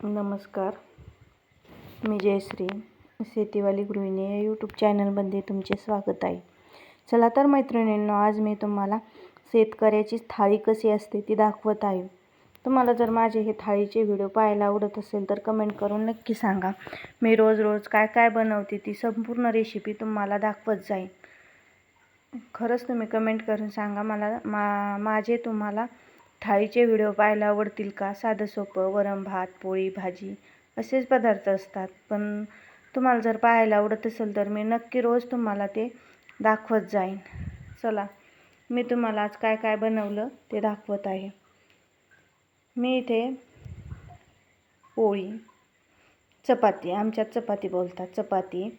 नमस्कार, मी जयश्री शेतीवाली गृहिणी या यूट्यूब चॅनलमध्ये तुमचे स्वागत आहे. चला तर मैत्रिणींनो, आज मी तुम्हाला शेतकऱ्याची थाळी कशी असते ती दाखवत आहे. तुम्हाला जर माझे हे थाळीचे व्हिडिओ पाहायला आवडत असेल तर कमेंट करून नक्की सांगा. मी रोज काय काय बनवते ती संपूर्ण रेसिपी तुम्हाला दाखवत जाईल. खरंच तुम्ही कमेंट करून सांगा मला माझे तुम्हाला थाळीचे व्हिडिओ पाहायला आवडतील का? साधं सोपं वरण भात पोळी भाजी असेच पदार्थ असतात, पण तुम्हाला जर पाहायला आवडत असेल तर मी नक्की रोज तुम्हाला ते दाखवत जाईन. चला, मी तुम्हाला आज काय काय बनवलं ते दाखवत आहे. मी इथे पोळी, चपाती, आमच्यात चपाती बोलतात, चपाती,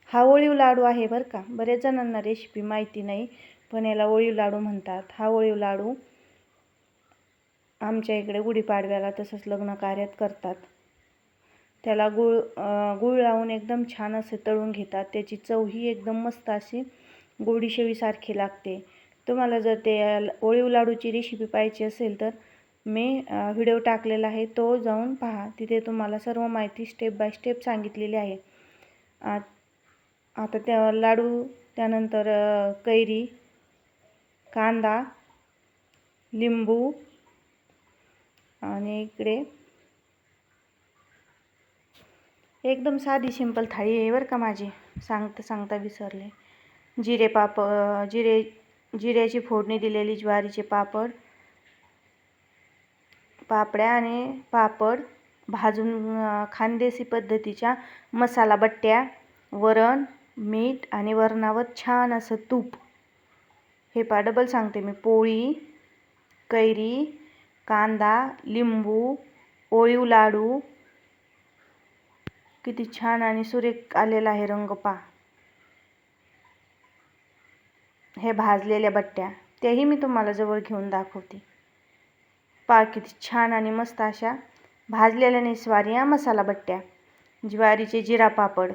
हा ओळीव लाडू आहे बरं का. बरेच जणांना रेसिपी माहिती नाही, पण याला ओळीव लाडू म्हणतात. हा ओळीव लाडू आमच्या इकडे गुढीपाडव्याला तसंच लग्न कार्यात करतात. त्याला गूळ लावून एकदम छान असे तळून घेतात. त्याची चव ही एकदम मस्त अशी गोडी शेवीसारखी लागते. तुम्हाला जर ते ओळीव लाडूची रेसिपी पाहिजे असेल तर मी व्हिडिओ टाकलेला आहे, तो जाऊन पहा. तिथे तुम्हाला सर्व माहिती स्टेप बाय स्टेप सांगितलेली आहे. आता त्या लाडू, त्यानंतर कैरी, कांदा, लिंबू आणि इकडे एकदम साधी सिंपल थाळी आहे बरं का माझी. सांगता विसरले. जिऱ्याची फोडणी दिलेली ज्वारीचे पापड्या आणि पापड भाजून खानदेशी पद्धतीच्या मसाला बट्ट्या, वरण, मीठ आणि वरणावर छान असं तूप. हे डबल सांगते मी. पोळी, कैरी, कांदा, लिंबू, ओळीव लाडू, किती छान आणि सुरेख आलेला आहे रंग पहा. हे भाजलेल्या बट्ट्या, तेही मी तुम्हाला जवळ घेऊन दाखवते. पहा किती छान आणि मस्त अशा भाजलेल्या नेसवारी मसाला बट्ट्या, ज्वारीचे जिरा पापड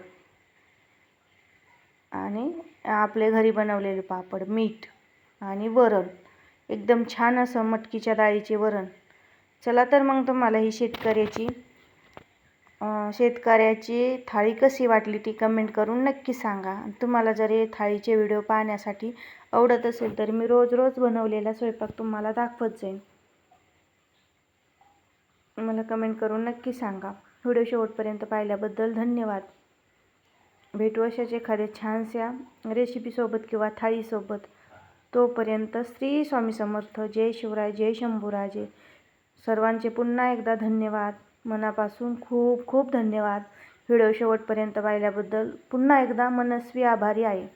आणि आपले घरी बनवलेले पापड, मीठ आणि वरण, एकदम छान असं मटकीच्या डाळीचे वरण. चला तर मग तुम्हाला ही शेतकऱ्याची थाळी कशी वाटली ती कमेंट करून नक्की सांगा. तुम्हाला जर हे थाळीचे व्हिडिओ पाहण्यासाठी आवडत असेल तर मी रोज बनवलेला स्वयंपाक तुम्हाला दाखवत जाईन. मला कमेंट करून नक्की सांगा. व्हिडिओ शेवटपर्यंत पाहिल्याबद्दल धन्यवाद. भेटू अशाच एखाद्या छानशा रेसिपीसोबत किंवा थाळीसोबत. तोपर्यंत श्री स्वामी समर्थ. जय शिवराय, जय शंभूराजे. सर्वांचे पुन्हा एकदा धन्यवाद. मनापासून खूप खूप धन्यवाद. व्हिडिओ शेवटपर्यंत पाहिल्याबद्दल पुन्हा एकदा मनस्वी आभारी आहे.